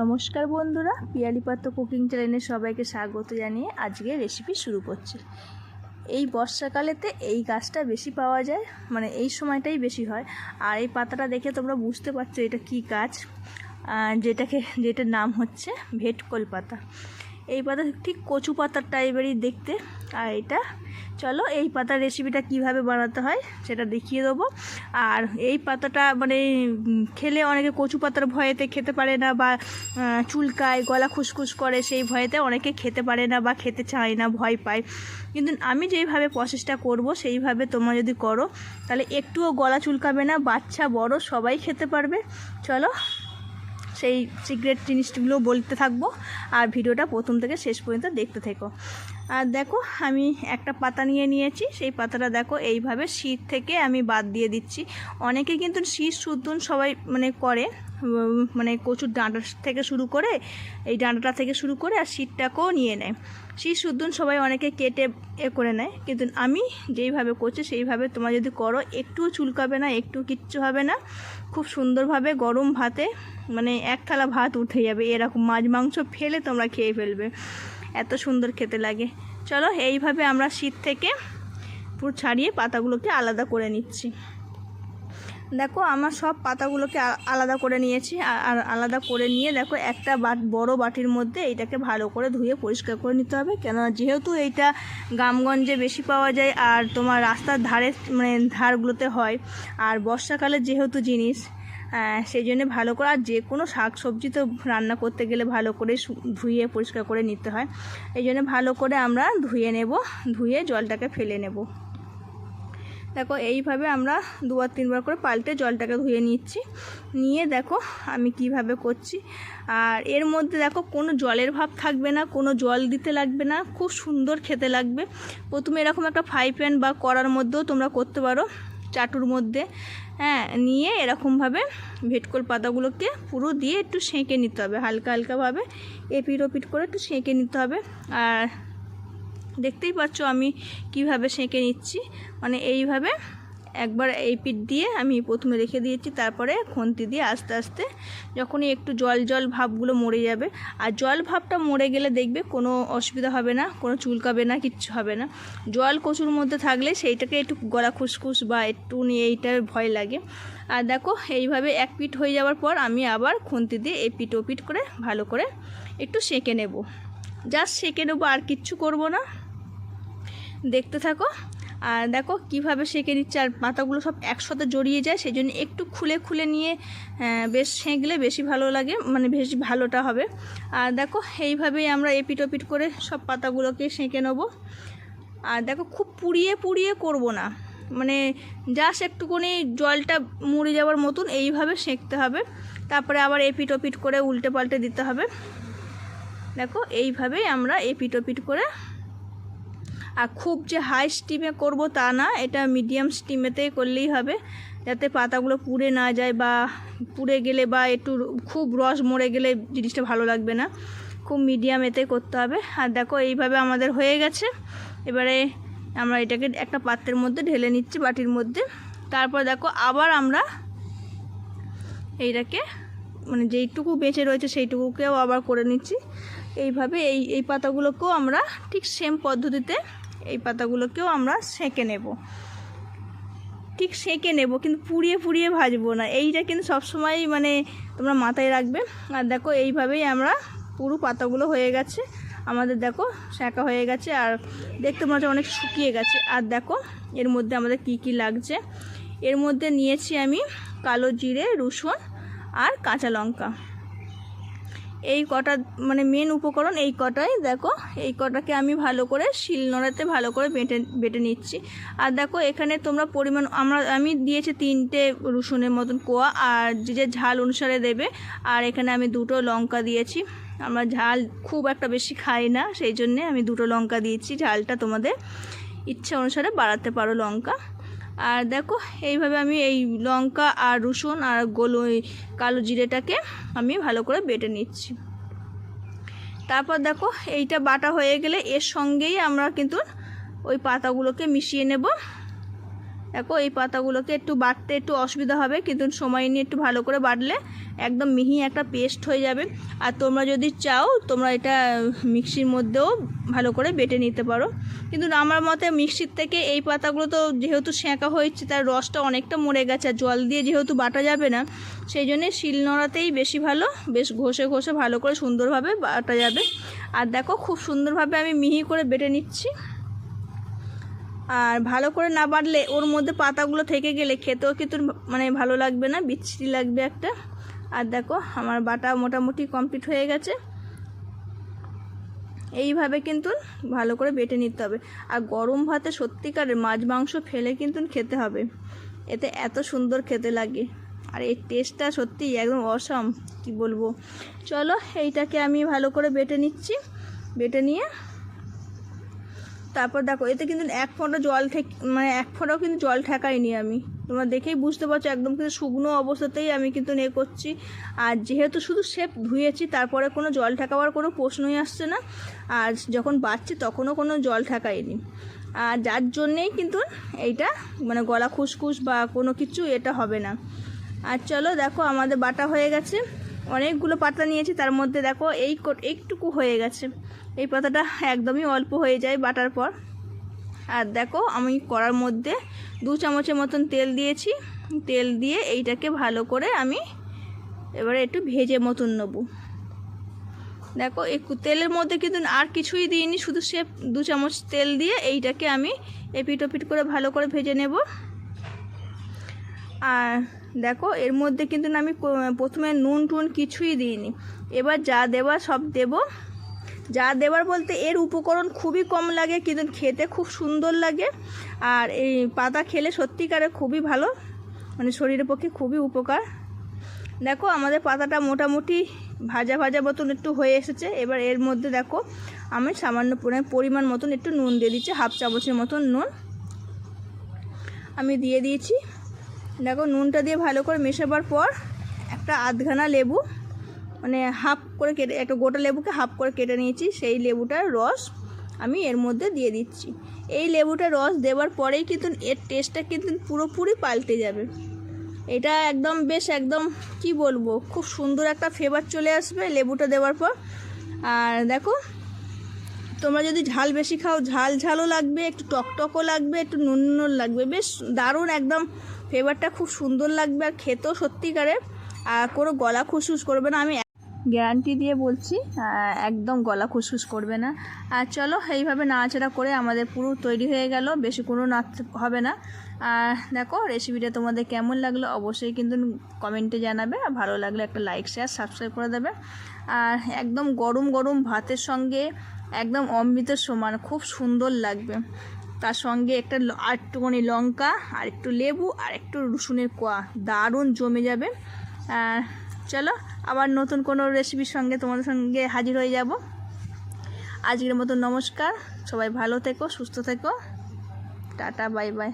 নমস্কার বন্ধুরা, পিয়ালি পাত্র কুকিং চ্যানেলে সবাইকে স্বাগত জানিয়ে আজকে রেসিপি শুরু করছি। এই বর্ষাকালেতে এই গাছটা বেশি পাওয়া যায়, মানে এই সময়টাই বেশি হয়। আর এই পাতাটা দেখে তোমরা বুঝতে পারছো এটা কি গাছ, যেটার নাম হচ্ছে ভেটকল পাতা। এই পাতা ঠিক কচু পাতার টাইপেরই দেখতে। আর এটা চলো এই পাতার রেসিপিটা কিভাবে বানাতে হয় সেটা দেখিয়ে দেবো। আর এই পাতাটা মানে খেলে অনেকে কচু পাতার ভয়েতে খেতে পারে না, বা চুলকায়, গলা খুসখুস করে, সেই ভয়েতে অনেকে খেতে পারে না বা খেতে চায় না, ভয় পায়। কিন্তু আমি যেইভাবে প্রসেসটা করব সেইভাবে তোমরা যদি করো তাহলে একটুও গলা চুলকাবে না, বাচ্চা বড় সবাই খেতে পারবে। চলো সেই সিক্রেট জিনিসগুলো বলতে থাকবো, আর ভিডিওটা প্রথম থেকে শেষ পর্যন্ত দেখতে থেকো। আর দেখো আমি একটা পাতা নিয়েছি, সেই পাতাটা দেখো এইভাবে শীত থেকে আমি বাদ দিয়ে দিচ্ছি। অনেকে কিন্তু শীত শুদ্ধন সবাই মানে করে, মানে কচুর ডাঁটা থেকে শুরু করে, এই ডাঁটাটা থেকে শুরু করে আর শীতটাকেও নিয়ে নেয়। শীত শুদ্ধন সবাই অনেকে কেটে করে নেয়, কিন্তু আমি যেইভাবে করছি সেইভাবে তোমরা যদি করো একটুও চুলকাবে না, একটু কিচ্ছু হবে না। খুব সুন্দরভাবে গরম ভাতে মানে এক থালা ভাত উঠে যাবে, এরকম মাছ মাংস ফেলে তোমরা খেয়ে ফেলবে, এত সুন্দর খেতে লাগে। চলো এইভাবে আমরা শীত থেকে পুরো ছাড়িয়ে পাতাগুলোকে আলাদা করে নিচ্ছি। দেখো আমার সব পাতাগুলোকে আলাদা করে নিয়েছি। আর আলাদা করে নিয়ে দেখো একটা বড় বাটির মধ্যে এইটাকে ভালো করে ধুয়ে পরিষ্কার করে নিতে হবে, কেন যেহেতু এইটা গ্রামগঞ্জে বেশি পাওয়া যায় আর তোমার রাস্তার ধারে মানে ধারগুলোতে হয়, আর বর্ষাকালে যেহেতু জিনিস, সেই জন্য ভালো করে, আর যে কোনো শাক সবজি তো রান্না করতে গেলে ভালো করে ধুয়ে পরিষ্কার করে নিতে হয়। এই জন্য ভালো করে আমরা ধুয়ে জলটাকে ফেলে নেব। দেখো এইভাবে আমরা দুবার তিনবার করে পাল্টে জলটাকে ধুয়ে নিচ্ছি। নিয়ে দেখো আমি কিভাবে করছি। আর এর মধ্যে দেখো কোনো জলের ভাব থাকবে না, কোনো জল দিতে লাগবে না, খুব সুন্দর খেতে লাগবে। প্রথমে এরকম একটা ফ্রাই প্যান বা কড়ার মধ্যেও তোমরা করতে পারো, চাটুর মধ্যে, নিয়ে এরকমভাবে ভেটকল পাতাগুলোকে পুরো দিয়ে একটু সেঁকে নিতে হবে, হালকা হালকাভাবে এপিট ওপিট করে একটু সেঁকে নিতে হবে। আর দেখতেই পাচ্ছ আমি কিভাবে সেঁকে নিচ্ছি, মানে এইভাবে একবার এই পিঠ দিয়ে আমি প্রথমে রেখে দিয়েছি, তারপরে খুন্তি দিয়ে আস্তে আস্তে যখনই একটু জল ভাবগুলো মরে যাবে, আর জল ভাবটা মরে গেলে দেখবে কোনো অসুবিধা হবে না, কোনো চুলকাবে না, কিচ্ছু হবে না। জল কচুর মধ্যে থাকলে সেইটাকে একটু গলা খুসখুস বা একটু নিয়ে এইটার ভয় লাগে। আর দেখো এইভাবে এক পিঠ হয়ে যাওয়ার পর আমি আবার খুন্তি দিয়ে এই পিঠ ওপিট করে ভালো করে একটু সেঁকে নেব, জাস্ট সেঁকে নেবো, আর কিচ্ছু করব না। দেখতে থাকো। আর দেখো কিভাবে সেঁকে নিচ্ছে, আর পাতাগুলো সব একসাথে জড়িয়ে যায়, সেই জন্য একটু খুলে নিয়ে বেশ সেঁকলে বেশি ভালো লাগে, মানে বেশি ভালোটা হবে। আর দেখো এইভাবেই আমরা এপিট ওপিট করে সব পাতাগুলোকে সেঁকে নেব। আর দেখো খুব পুড়িয়ে করব না, মানে জাস্ট একটুখানি জলটা মুড়ে যাওয়ার মতন এইভাবে সেঁকতে হবে। তারপরে আবার এপিট ওপিট করে উল্টে পাল্টে দিতে হবে। দেখো এইভাবেই আমরা এপিট ওপিট করে, আর খুব যে হাই স্টিমে করব তা না, এটা মিডিয়াম স্টিমেতেই করলেই হবে, যাতে পাতাগুলো পুড়ে না যায়, বা পুড়ে গেলে বা একটু খুব রস মরে গেলে জিনিসটা ভালো লাগবে না, খুব মিডিয়াম এতে করতে হবে। আর দেখো এইভাবে আমাদের হয়ে গেছে। এবারে আমরা এটাকে একটা পাত্রের মধ্যে ঢেলে নিচ্ছি, বাটির মধ্যে। তারপর দেখো আবার আমরা এইটাকে মানে যেইটুকু বেঁচে রয়েছে সেইটুকুকেও আবার করে নিচ্ছি। এইভাবে এই পাতাগুলোকেও আমরা ঠিক সেম পদ্ধতিতে এই পাতাগুলোকেও আমরা সেঁকে নেব, ঠিক সেঁকে নেব, কিন্তু পুড়িয়ে ভাজবো না, এইটা কিন্তু সবসময় মানে তোমরা মাথায় রাখবে। আর দেখো এইভাবেই আমরা পুরো পাতাগুলো হয়ে গেছে আমাদের, দেখো সেঁকা হয়ে গেছে, আর দেখতে মনে হচ্ছে অনেক শুকিয়ে গেছে। আর দেখো এর মধ্যে আমাদের কি লাগছে, এর মধ্যে নিয়েছি আমি কালো জিরে, রসুন আর কাঁচা লঙ্কা, এই কটা মানে মেন উপকরণ এই কটাই। দেখো এই কটাকে আমি ভালো করে শিলনোড়াতে ভালো করে বেটে নিচ্ছি। আর দেখো এখানে তোমরা পরিমাণ আমি দিয়েছি 3টে রসুনের মতন কোয়া, আর যে ঝাল অনুসারে দেবে। আর এখানে আমি 2টো লঙ্কা দিয়েছি, আমরা ঝাল খুব একটা বেশি খাই না, সেই জন্যে আমি 2টো লঙ্কা দিয়েছি, ঝালটা তোমাদের ইচ্ছা অনুসারে বাড়াতে পারো লঙ্কা। আর দেখো এইভাবে আমি এই লঙ্কা আর রসুন আর কালো জিরেটাকে আমি ভালো করে বেটে নিচ্ছি। তারপর দেখো এইটা বাটা হয়ে গেলে এর সঙ্গেই আমরা কিন্তু ওই পাতাগুলোকে মিশিয়ে নেব। দেখো এই পাতাগুলোকে একটু বাটতে একটু অসুবিধা হবে, কিন্তু সময় নিয়ে একটু ভালো করে বাটলে একদম মিহি একটা পেস্ট হয়ে যাবে। আর তোমরা যদি চাও তোমরা এটা মিক্সির মধ্যেও ভালো করে বেটে নিতে পারো, কিন্তু আমার মতে মিক্সির থেকে এই পাতাগুলো তো যেহেতু সেঁকা হয়েছে তার রসটা অনেকটা মরে গেছে, আর জল দিয়ে যেহেতু বাটা যাবে না, সেই জন্যে শিলনোড়াতেই বেশি ভালো, বেশ ঘষে ঘষে ভালো করে সুন্দরভাবে বাটা যাবে। আর দেখো খুব সুন্দরভাবে আমি মিহি করে বেটে নিচ্ছি। আর ভালো করে না বাটলে ওর মধ্যে পাতাগুলো থেকে গেলে খেতেও কিন্তু মানে ভালো লাগবে না, বিচ্ছিরি লাগবে একটা। আর দেখো আমার বাটা মোটামুটি কমপ্লিট হয়ে গেছে। এইভাবে কিন্তু ভালো করে বেটে নিতে হবে। আর গরম ভাতে সত্যিকারের মাছ মাংস ফেলে কিন্তু খেতে হবে, এতে এত সুন্দর খেতে লাগে। আর এই টেস্টটা সত্যি একদম অসাম, কি বলবো। চলো এইটাকে আমি ভালো করে বেটে নিচ্ছি। বেটে নিয়ে তারপর দেখো এতে কিন্তু এক ফোঁটা জল মানে এক ফোঁটাও কিন্তু জল ঠেকাইনি আমি, তোমরা দেখেই বুঝতে পারছো একদম কিন্তু শুকনো অবস্থাতেই আমি কিন্তু করছি। আর যেহেতু শুধু শেপ ধুয়েছি, তারপরে কোনো জল ঠেকাবার কোনো প্রশ্নই আসছে না। আর যখন বাটছি তখনও কোনো জল ঠেকাইনি, আর যার জন্যেই কিন্তু এইটা মানে গলা খুসখুস বা কোনো কিছু এটা হবে না। আর চলো দেখো আমাদের বাটা হয়ে গেছে। অনেকগুলো পাতা নিয়েছি, তার মধ্যে দেখো এইটুকু হয়ে গেছে। এই পাতাটা একদমই অল্প হয়ে যায় বাটার পর। আর দেখো আমি কড়ার মধ্যে 2 চামচের মতন তেল দিয়েছি। তেল দিয়ে এইটাকে ভালো করে আমি এবারে একটু ভেজে মতন নেব। দেখো এই তেলের মধ্যে কিন্তু আর কিছুই দিইনি, শুধু সে 2 চামচ তেল দিয়ে এইটাকে আমি এপিট ওপিট করে ভালো করে ভেজে নেব। আর দেখো এর মধ্যে কিন্তু আমি প্রথমে নুন টুন কিছুই দিইনি, এবার যা দেওয়া সব দেব। যা দেওয়ার বলতে এর উপকরণ খুবই কম লাগে, কিন্তু খেতে খুব সুন্দর লাগে। আর এই পাতা খেলে সত্যিকারে খুবই ভালো, মানে শরীরের পক্ষে খুবই উপকার। দেখো আমাদের পাতাটা মোটামুটি ভাজা ভাজা মতন একটু হয়ে এসেছে। এবার এর মধ্যে দেখো আমি সামান্য পরিমাণ মতন একটু নুন দিয়ে দিচ্ছি, 1/2 চামচের মতন নুন আমি দিয়ে দিয়েছি। দেখো নুনটা দিয়ে ভালো করে মেশাবার পর একটা আধখানা লেবু, মানে হাফ করে কেটে, একটা গোটা লেবুকে হাফ করে কেটে নিয়েছি, সেই লেবুটার রস আমি এর মধ্যে দিয়ে দিচ্ছি। এই লেবুটার রস দেওয়ার পরেই কিন্তু এর টেস্টটা কিন্তু পুরোপুরি পাল্টে যাবে। এটা একদম বেশ একদম কি বলবো, খুব সুন্দর একটা ফ্লেভার চলে আসবে লেবুটা দেওয়ার পর। আর দেখো তোমরা যদি ঝাল বেশি খাও, ঝালও লাগবে, একটু টকটকও লাগবে, একটু নুন লাগবে, বেশ দারুণ একদম ফ্লেভারটা খুব সুন্দর লাগবে। আর খেতেও সত্যিকারে আর কোনো গলা খুসখুস করবে না, আমি গ্যারান্টি দিয়ে বলছি, একদম গলা খুসখুস করবে না। আর চলো এইভাবে নাড়াচাড়া করে আমাদের পুরো তৈরি হয়ে গেল, বেশি কোনো নাড়তে হবে না। আর দেখো রেসিপিটা তোমাদের কেমন লাগলো অবশ্যই কিন্তু কমেন্টে জানাবে, আর ভালো লাগলে একটা লাইক শেয়ার সাবস্ক্রাইব করে দেবে। আর একদম গরম গরম ভাতের সঙ্গে একদম অমৃতের সমান খুব সুন্দর লাগবে। তার সঙ্গে একটা একটুখানি লঙ্কা আর একটু লেবু আর একটু রসুনের কোয়া, দারুণ জমে যাবে। চলো আবার নতুন কোনো রেসিপির সঙ্গে তোমাদের সঙ্গে হাজির হয়ে যাব। আজকের মতো নমস্কার, সবাই ভালো থেকো, সুস্থ থেকো, টাটা, বাই বাই।